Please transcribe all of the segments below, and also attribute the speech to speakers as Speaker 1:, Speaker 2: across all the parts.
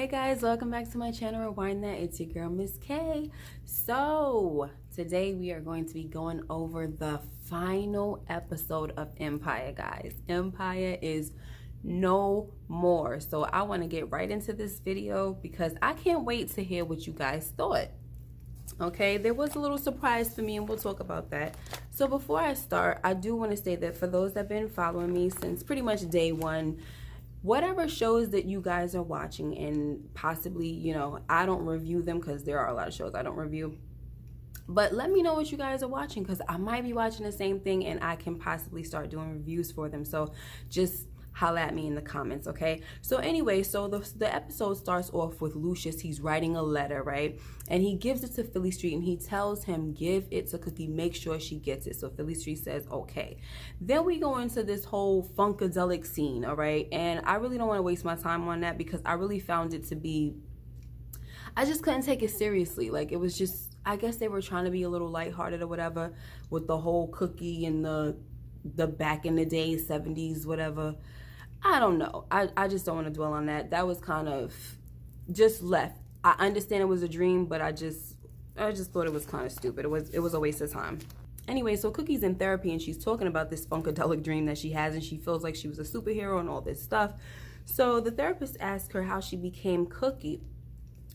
Speaker 1: Hey guys, welcome back to my channel. Rewind That. It's your girl Miss K. So today we are going to be going over the final episode of Empire, guys. Empire is no more. So I want to get right into this video because I can't wait to hear what you guys thought. Okay, there was a little surprise for me and we'll talk about that. So before I start, I do want to say that for those that have been following me since pretty much day one, whatever shows that you guys are watching, and possibly, you know, I don't review them because there are a lot of shows I don't review, but let me know what you guys are watching because I might be watching the same thing and I can possibly start doing reviews for them. So just holla at me in the comments, okay? So anyway, so the episode starts off with Lucious. He's writing a letter, right? And he gives it to Philly Street and he tells him, give it to Cookie, make sure she gets it. So Philly Street says, okay. Then we go into this whole funkadelic scene, all right? And I really don't want to waste my time on that because I really found it to be, I just couldn't take it seriously. Like, it was just, I guess they were trying to be a little lighthearted or whatever with the whole Cookie and the back in the day, 70s, whatever. I don't know. I just don't want to dwell on that. That was kind of just left. I understand it was a dream, but I just thought it was kind of stupid. It was a waste of time. Anyway, so Cookie's in therapy and she's talking about this funkadelic dream that she has and she feels like she was a superhero and all this stuff. So the therapist asks her how she became Cookie.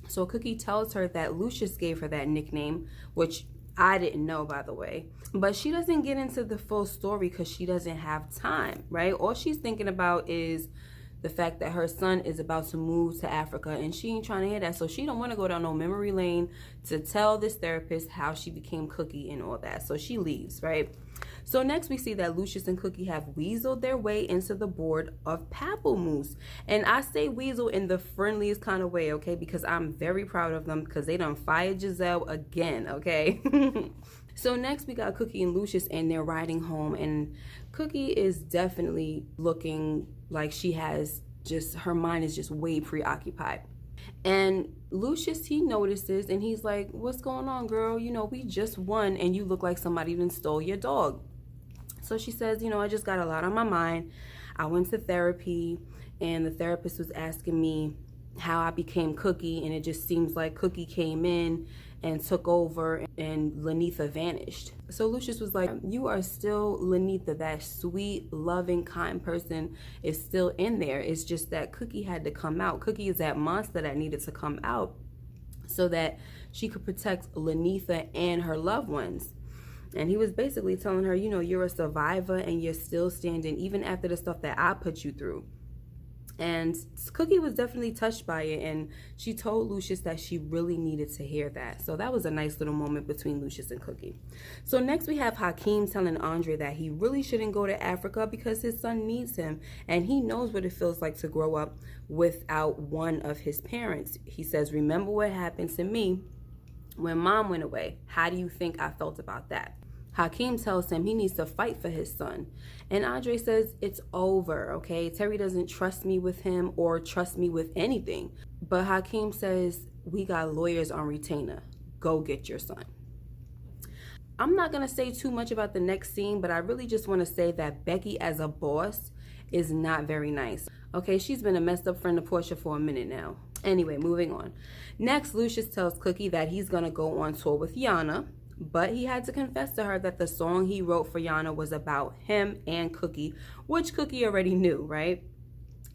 Speaker 1: So Cookie tells her that Lucious gave her that nickname, which I didn't know, by the way. But she doesn't get into the full story because she doesn't have time, right? All she's thinking about is the fact that her son is about to move to Africa and she ain't trying to hear that. So she don't want to go down no memory lane to tell this therapist how she became Cookie and all that. So she leaves, right? So next we see that Lucious and Cookie have weaseled their way into the board of Pampelmoose. And I say weasel in the friendliest kind of way, okay? Because I'm very proud of them because they done fired Giselle again, okay? So next we got Cookie and Lucious and they're riding home and Cookie is definitely looking like she has just, her mind is just way preoccupied. And Lucious, he notices and he's like, what's going on, girl? You know, we just won and you look like somebody even stole your dog. So she says, you know, I just got a lot on my mind. I went to therapy and the therapist was asking me how I became Cookie, and it just seems like Cookie came in and took over and Lanitha vanished. So Lucious was like, you are still Lanitha, that sweet, loving, kind person is still in there. It's just that Cookie had to come out. Cookie is that monster that needed to come out so that she could protect Lanitha and her loved ones. And he was basically telling her, you know, you're a survivor and you're still standing even after the stuff that I put you through. And Cookie was definitely touched by it, and she told Lucious that she really needed to hear that. So that was a nice little moment between Lucious and Cookie. So next we have Hakeem telling Andre that he really shouldn't go to Africa because his son needs him, and he knows what it feels like to grow up without one of his parents. He says, remember what happened to me when mom went away. How do you think I felt about that? Hakeem tells him he needs to fight for his son. And Andre says, it's over, okay? Terry doesn't trust me with him or trust me with anything. But Hakeem says, we got lawyers on retainer. Go get your son. I'm not going to say too much about the next scene, but I really just want to say that Becky as a boss is not very nice. Okay, she's been a messed up friend of Porsha for a minute now. Anyway, moving on. Next, Lucious tells Cookie that he's going to go on tour with Yana. But he had to confess to her that the song he wrote for Yana was about him and Cookie, which Cookie already knew, right?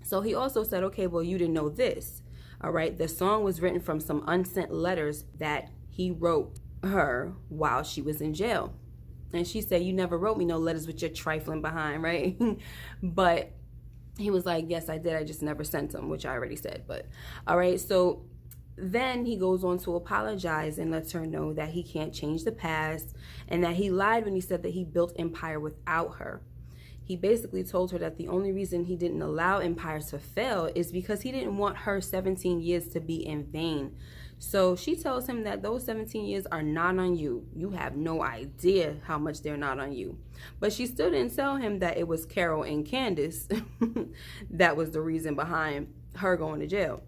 Speaker 1: So he also said, okay, well, you didn't know this, all right? The song was written from some unsent letters that he wrote her while she was in jail. And she said, you never wrote me no letters with your trifling behind, right? But he was like, yes, I did. I just never sent them, which I already said. But all right, so then he goes on to apologize and lets her know that he can't change the past and that he lied when he said that he built Empire without her. He basically told her that the only reason he didn't allow Empire to fail is because he didn't want her 17 years to be in vain. So she tells him that those 17 years are not on you. You have no idea how much they're not on you. But she still didn't tell him that it was Carol and Candace that was the reason behind her going to jail.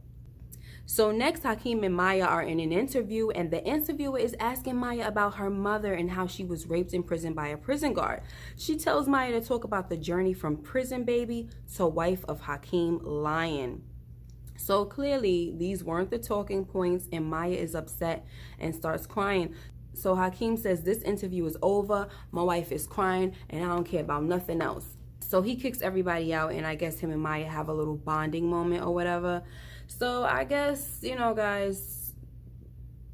Speaker 1: So next, Hakeem and Maya are in an interview, and the interviewer is asking Maya about her mother and how she was raped in prison by a prison guard. She tells Maya to talk about the journey from prison baby to wife of Hakeem Lion. So clearly these weren't the talking points, and Maya is upset and starts crying. So Hakeem says, this interview is over, my wife is crying, and I don't care about nothing else. So he kicks everybody out, and I guess him and Maya have a little bonding moment or whatever. So I guess, you know, guys,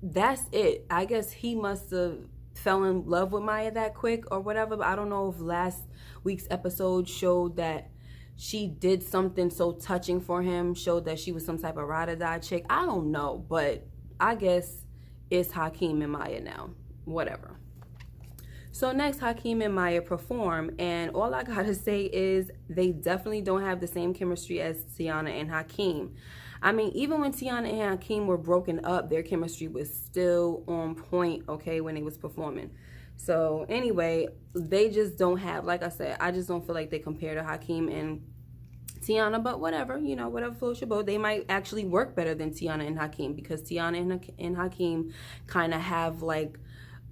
Speaker 1: that's it. I guess he must have fell in love with Maya that quick or whatever. But I don't know if last week's episode showed that she did something so touching for him, showed that she was some type of ride or die chick. I don't know, but I guess it's Hakeem and Maya now. Whatever. So next, Hakeem and Maya perform, and all I gotta say is they definitely don't have the same chemistry as Tiana and Hakeem. I mean, even when Tiana and Hakeem were broken up, their chemistry was still on point, okay, when they was performing. So anyway, they just don't have, like I said, I just don't feel like they compare to Hakeem and Tiana, but whatever, you know, whatever floats your boat. They might actually work better than Tiana and Hakeem, because Tiana and Hakeem kind of have like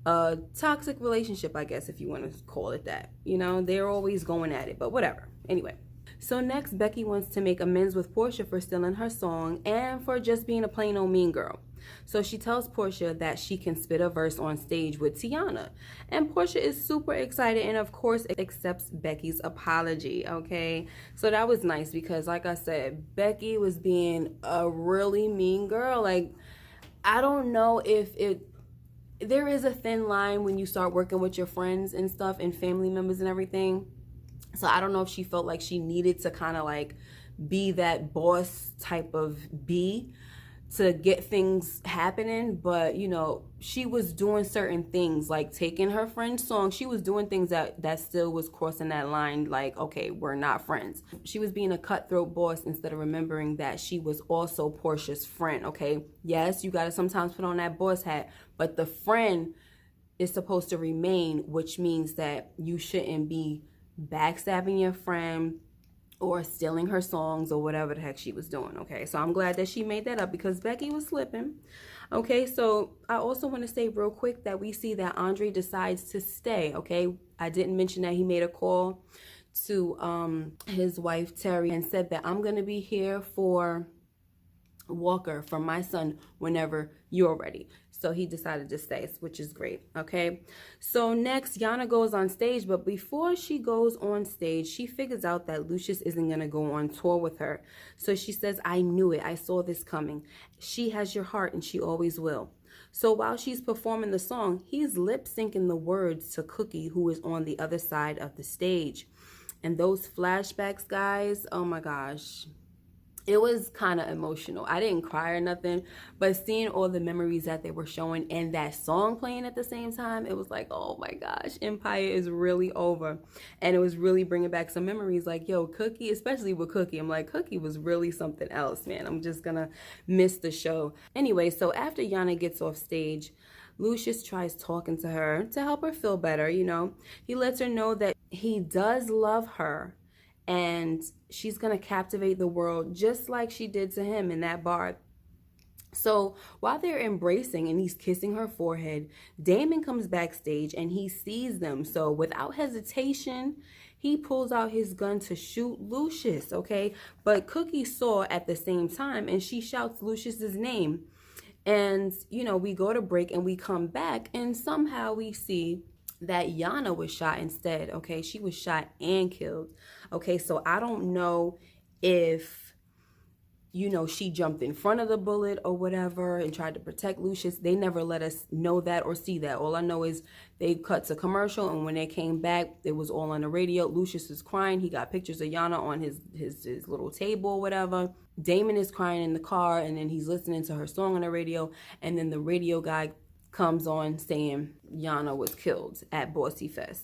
Speaker 1: a toxic relationship, I guess, if you want to call it that. You know, they're always going at it, but whatever. Anyway, so next, Becky wants to make amends with Porsha for stealing her song and for just being a plain old mean girl. So she tells Porsha that she can spit a verse on stage with Tiana. And Porsha is super excited and, of course, accepts Becky's apology, okay? So that was nice because, like I said, Becky was being a really mean girl. Like, I don't know if there is a thin line when you start working with your friends and stuff and family members and everything. So I don't know if she felt like she needed to kind of like be that boss type of bee to get things happening, but you know, she was doing certain things like taking her friend's song. She was doing things that still was crossing that line, like, okay, we're not friends. She was being a cutthroat boss instead of remembering that she was also Porsha's friend, okay? Yes, you gotta sometimes put on that boss hat, but the friend is supposed to remain, which means that you shouldn't be backstabbing your friend or stealing her songs or whatever the heck she was doing, okay? So I'm glad that she made that up because Becky was slipping. Okay, so I also want to say real quick that we see that Andre decides to stay, okay? I didn't mention that he made a call to his wife, Terry, and said that I'm going to be here for Walker, for my son, whenever you're ready. So he decided to stay, which is great, okay? So next, Yana goes on stage, but before she goes on stage, she figures out that Lucious isn't going to go on tour with her. So she says, I knew it. I saw this coming. She has your heart, and she always will. So while she's performing the song, he's lip-syncing the words to Cookie, who is on the other side of the stage. And those flashbacks, guys, oh my gosh. It was kind of emotional. I didn't cry or nothing, but seeing all the memories that they were showing and that song playing at the same time, it was like, oh my gosh, Empire is really over. And it was really bringing back some memories like, yo, Cookie, especially with Cookie. I'm like, Cookie was really something else, man. I'm just gonna miss the show. Anyway, so after Yana gets off stage, Lucious tries talking to her to help her feel better, you know. He lets her know that he does love her, and she's going to captivate the world just like she did to him in that bar. So while they're embracing and he's kissing her forehead, Damon comes backstage and he sees them. So without hesitation, he pulls out his gun to shoot Lucious, okay? But Cookie saw at the same time and she shouts Lucious's name. And, you know, we go to break and we come back and somehow we see that Yana was shot instead, okay? She was shot and killed, okay? So I don't know if, you know, she jumped in front of the bullet or whatever and tried to protect Lucious. They never let us know that or see that. All I know is they cut to commercial, and when they came back, it was all on the radio. Lucious is crying. He got pictures of Yana on his little table or whatever. Damon is crying in the car, and then he's listening to her song on the radio, and then the radio guy comes on saying Yana was killed at Bossyfest.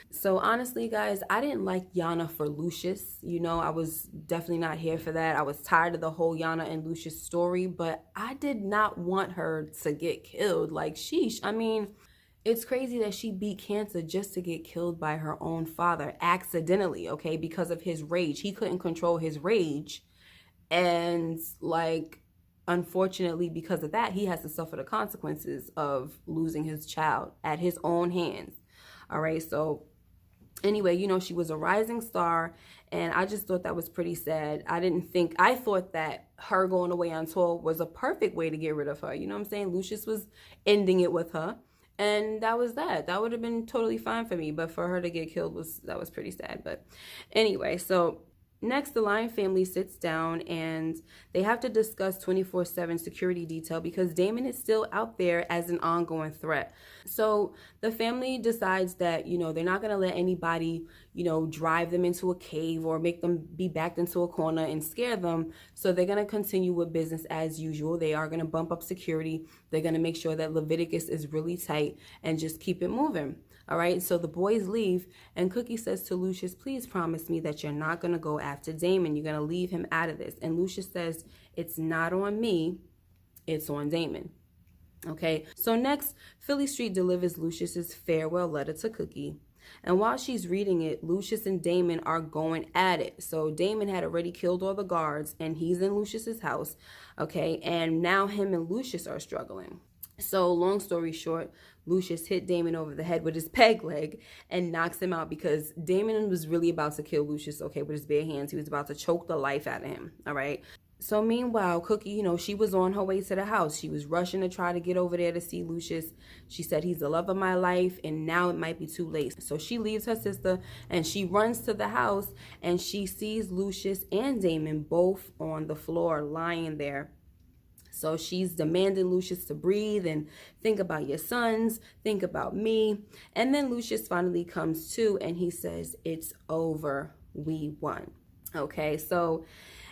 Speaker 1: So honestly, guys, I didn't like Yana for Lucious. You know, I was definitely not here for that. I was tired of the whole Yana and Lucious story, but I did not want her to get killed. Like, sheesh. I mean, it's crazy that she beat cancer just to get killed by her own father accidentally, okay, because of his rage. He couldn't control his rage. And, like, unfortunately, because of that, he has to suffer the consequences of losing his child at his own hands. All right, so Anyway, you know, she was a rising star, and I just thought that was pretty sad. I thought that her going away on tour was a perfect way to get rid of her. You know what I'm saying? Lucious was ending it with her, and that was that. That would have been totally fine for me, but for her to get killed was pretty sad. But anyway, so next, the Lion family sits down and they have to discuss 24/7 security detail because Damon is still out there as an ongoing threat. So the family decides that, you know, they're not going to let anybody, you know, drive them into a cave or make them be backed into a corner and scare them. So they're going to continue with business as usual. They are going to bump up security. They're going to make sure that Leviticus is really tight and just keep it moving. All right, so the boys leave, and Cookie says to Lucious, please promise me that you're not going to go after Damon. You're going to leave him out of this. And Lucious says, it's not on me, it's on Damon. Okay, so next, Philly Street delivers Lucious's farewell letter to Cookie. And while she's reading it, Lucious and Damon are going at it. So Damon had already killed all the guards, and he's in Lucious's house. Okay, and now him and Lucious are struggling. So long story short, Lucious hit Damon over the head with his peg leg and knocks him out because Damon was really about to kill Lucious, okay, with his bare hands. He was about to choke the life out of him, all right? So meanwhile, Cookie, you know, she was on her way to the house. She was rushing to try to get over there to see Lucious. She said, he's the love of my life, and now it might be too late. So she leaves her sister, and she runs to the house, and she sees Lucious and Damon both on the floor lying there. So she's demanding Lucious to breathe and think about your sons, think about me. And then Lucious finally comes to and he says, it's over, we won. Okay, so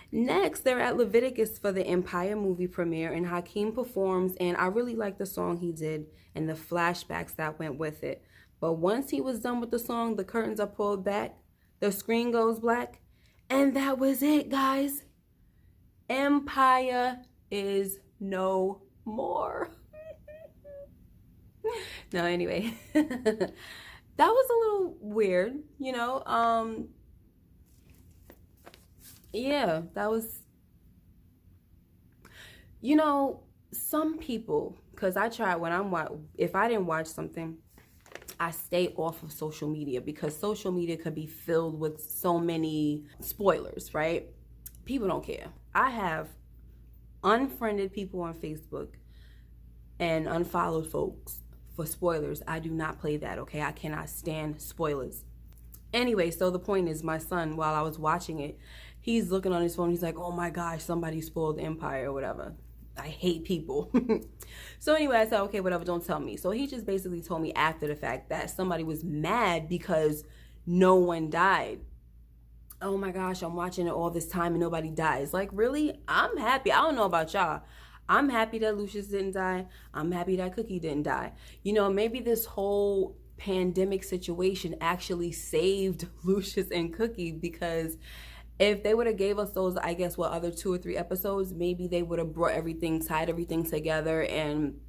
Speaker 1: next they're at Leviticus for the Empire movie premiere and Hakeem performs, and I really like the song he did and the flashbacks that went with it. But once he was done with the song, the curtains are pulled back, the screen goes black, and that was it, guys. Empire is no more. No, anyway. That was a little weird, you know. Yeah, that was, you know, some people, because I try if I didn't watch something, I stay off of social media because social media could be filled with so many spoilers, right? People don't care. I have unfriended people on Facebook and unfollowed folks for spoilers. I do not play that, okay? I cannot stand spoilers. Anyway, so the point is, my son, while I was watching it, he's looking on his phone. He's like, oh my gosh, somebody spoiled Empire or whatever. I hate people. So anyway, I said, okay, whatever, don't tell me. So he just basically told me after the fact that somebody was mad because no one died. Oh my gosh, I'm watching it all this time and nobody dies. Like, really? I'm happy. I don't know about y'all. I'm happy that Lucious didn't die. I'm happy that Cookie didn't die. You know, maybe this whole pandemic situation actually saved Lucious and Cookie, because if they would have gave us those, I guess, what, other 2 or 3 episodes, maybe they would have brought everything, tied everything together, and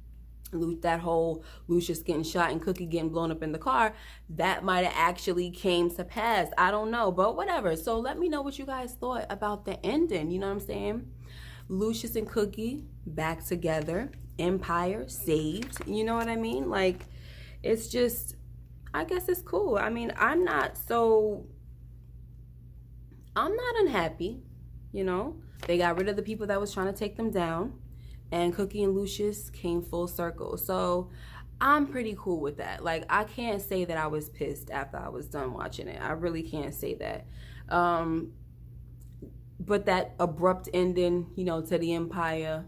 Speaker 1: that whole Lucious getting shot and Cookie getting blown up in the car, that might have actually came to pass. I don't know, but whatever. So let me know what you guys thought about the ending. You know what I'm saying? Lucious and Cookie back together, Empire saved. You know what I mean? Like, it's just, I guess it's cool. I mean, I'm not unhappy, you know? They got rid of the people that was trying to take them down, and Cookie and Lucious came full circle. So I'm pretty cool with that. Like, I can't say that I was pissed after I was done watching it. I really can't say that. But that abrupt ending, you know, to the Empire,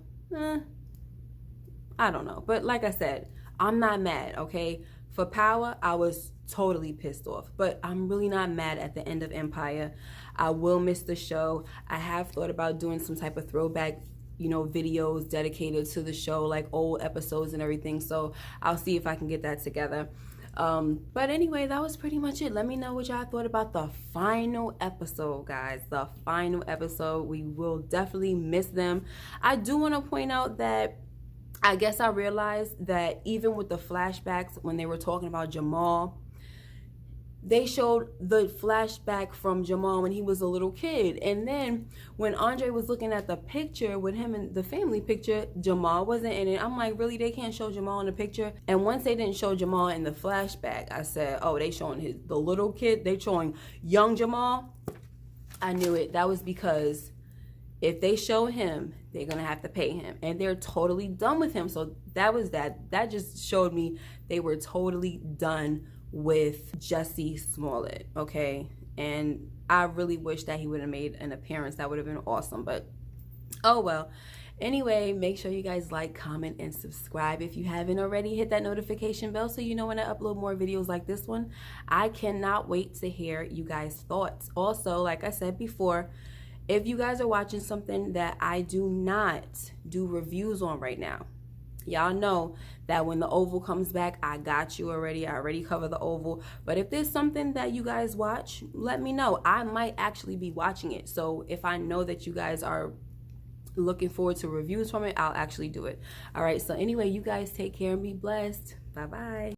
Speaker 1: I don't know. But like I said, I'm not mad, okay? For Power, I was totally pissed off. But I'm really not mad at the end of Empire. I will miss the show. I have thought about doing some type of throwback, you know, videos dedicated to the show, like old episodes and everything. So I'll see if I can get that together. But anyway, that was pretty much it. Let me know what y'all thought about the final episode, guys. The final episode. We will definitely miss them. I do want to point out that I guess I realized that even with the flashbacks when they were talking about Jamal, they showed the flashback from Jamal when he was a little kid. And then when Andre was looking at the picture with him and the family picture, Jamal wasn't in it. I'm like, really? They can't show Jamal in the picture? And once they didn't show Jamal in the flashback, I said, oh, they showing the little kid. They showing young Jamal. I knew it. That was because if they show him, they're going to have to pay him. And they're totally done with him. So that was that. That just showed me they were totally done with Jussie Smollett, okay? And I really wish that he would have made an appearance. That would have been awesome, but oh well. Anyway, make sure you guys like, comment, and subscribe if you haven't already. Hit that notification bell so you know when I upload more videos like this one. I cannot wait to hear you guys' thoughts. Also, like I said before, if you guys are watching something that I do not do reviews on right now, y'all know that when the Oval comes back, I got you already. I already covered the Oval. But if there's something that you guys watch, let me know. I might actually be watching it. So if I know that you guys are looking forward to reviews from it, I'll actually do it. All right. So anyway, you guys take care and be blessed. Bye-bye.